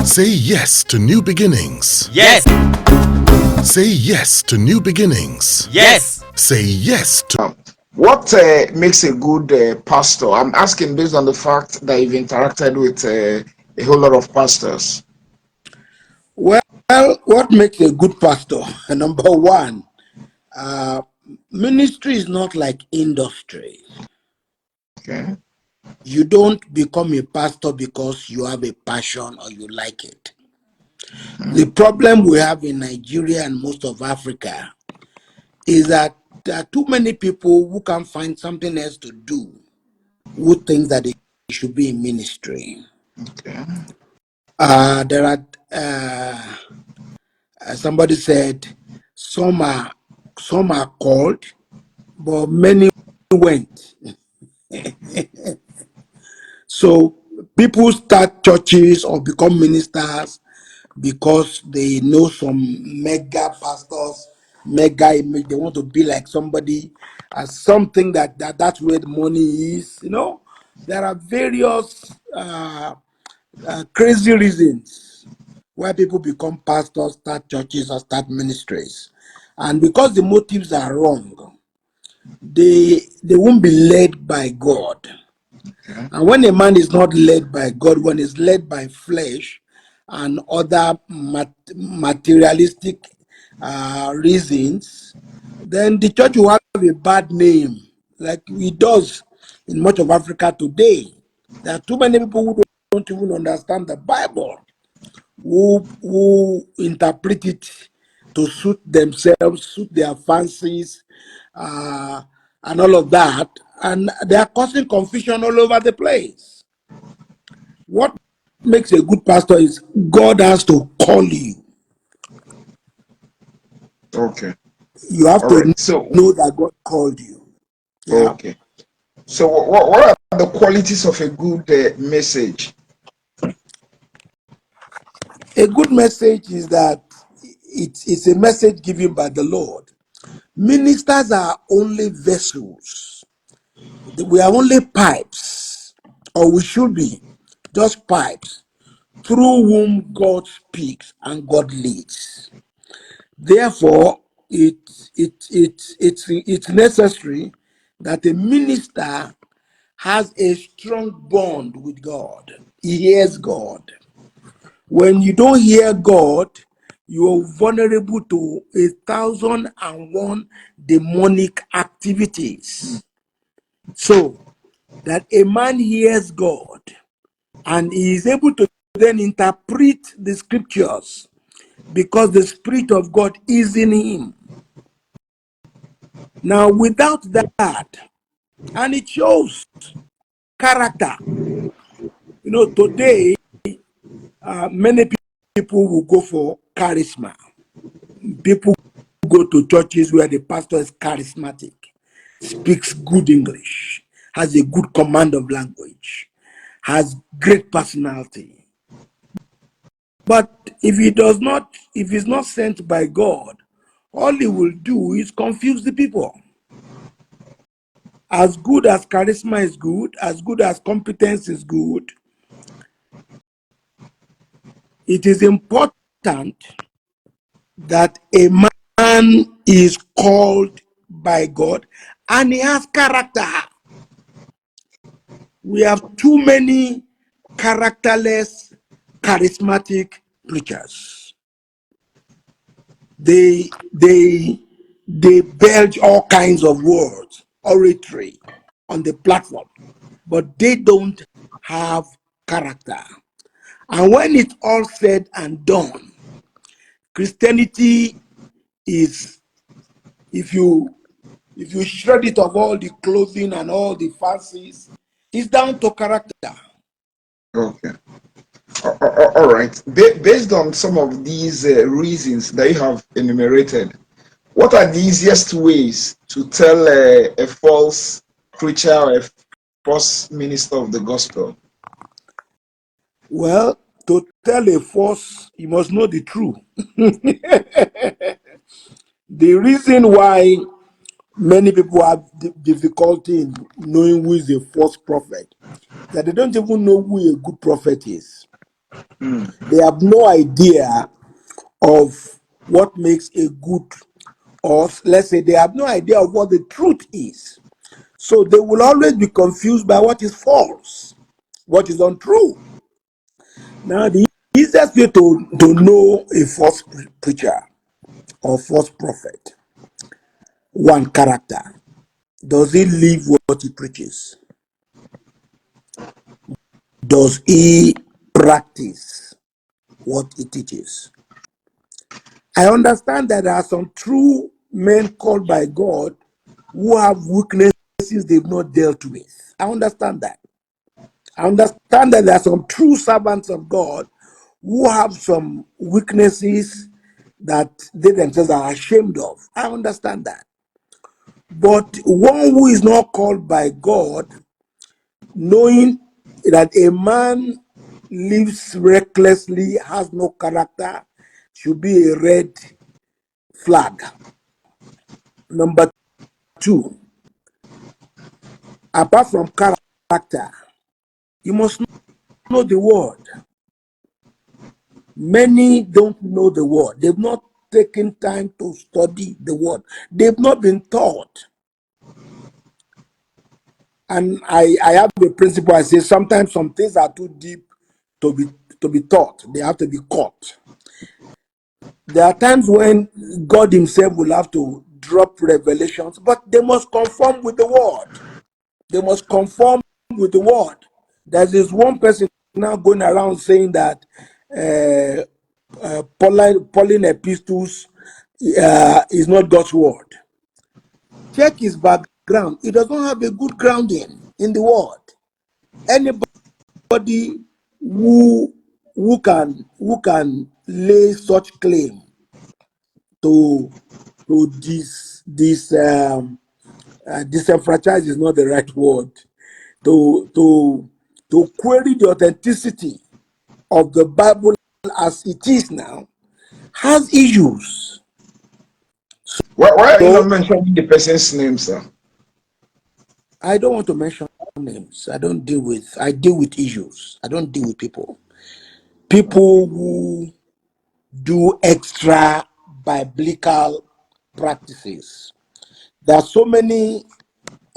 Say yes to new beginnings. Yes. Say yes to new beginnings. Yes. Say yes to. What makes a good pastor? I'm asking based on the fact that you've interacted with a whole lot of pastors. Well, what makes a good pastor? Number one, uh, ministry is not like industry. Okay. You don't become a pastor because you have a passion or you like it. The problem we have in Nigeria and most of Africa is that there are too many people who can find something else to do who think that they should be in ministry. Okay. There are somebody said some are called, but many went. So people start churches or become ministers because they know some mega pastors, mega image. They want to be like somebody, as something that's where the money is. There are various crazy reasons why people become pastors, start churches, or start ministries, and because the motives are wrong, they won't be led by God. Okay. And when a man is not led by God, when he's led by flesh and other materialistic reasons, then the church will have a bad name, like it does in much of Africa today. There are too many people who don't even understand the Bible, who interpret it to suit themselves, suit their fancies, and all of that, and they are causing confusion all over the place. What makes a good pastor is God has to call you. Okay. You have All to right. So, know that God called you. Yeah. okay. So, what are the qualities of a good message? A good message is that it's a message given by the Lord. Ministers are only vessels. We are only pipes, or we should be just pipes through whom God speaks and God leads. Therefore, it's necessary that a minister has a strong bond with God. He hears God. When you don't hear God, you are vulnerable to 1,001 demonic activities. So that a man hears God and he is able to then interpret the scriptures because the Spirit of God is in him. Now, without that, and it shows character. Today, many people will go for charisma. People go to churches where the pastor is charismatic, speaks good English, has a good command of language, has great personality. But if he's not sent by God, all he will do is confuse the people. As good as charisma is good, as good as competence is good, it is important that a man is called by God and he has character. We have too many characterless, charismatic preachers. They belch all kinds of words, oratory on the platform, but they don't have character. And when it's all said and done, Christianity is, if you shred it of all the clothing and all the fancies, it's down to character. Okay. All right. Based on some of these reasons that you have enumerated, what are the easiest ways to tell a false preacher or a false minister of the gospel? Well, to tell a false, you must know the truth. The reason why many people have difficulty in knowing who is a false prophet, that they don't even know who a good prophet is. They have no idea of what makes a good, or let's say they have no idea of what the truth is. So they will always be confused by what is false, what is untrue. Now, the easiest way to know a false preacher or false prophet, one, character. Does he live what he preaches? Does he practice what he teaches? I understand that there are some true men called by God who have weaknesses they've not dealt with. I understand that. I understand that there are some true servants of God who have some weaknesses that they themselves are ashamed of. I understand that. But one who is not called by God, knowing that a man lives recklessly, has no character, should be a red flag. Number two, apart from character, you must know the word. Many don't know the word. They've not taken time to study the word. They've not been taught. And I have a principle. I say sometimes some things are too deep to be taught. They have to be caught. There are times when God Himself will have to drop revelations, but they must conform with the word. They must conform with the word. There's this one person now going around saying that Pauline epistles is not God's word. Check his background. He does not have a good grounding in the word. Anybody who can lay such claim to disenfranchise is not the right word. To query the authenticity of the Bible as it is now has issues. Why are you not So mentioning the person's name, sir? I don't want to mention names. I deal with issues. I don't deal with people. People who do extra biblical practices. There are so many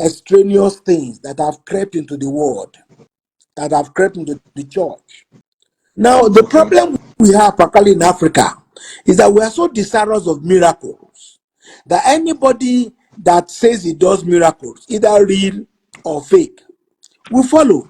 extraneous things that have crept into the world, that have crept into the church. Now, the Okay. problem we have, particularly in Africa, is that we are so desirous of miracles that anybody that says he does miracles, either real or fake, we follow.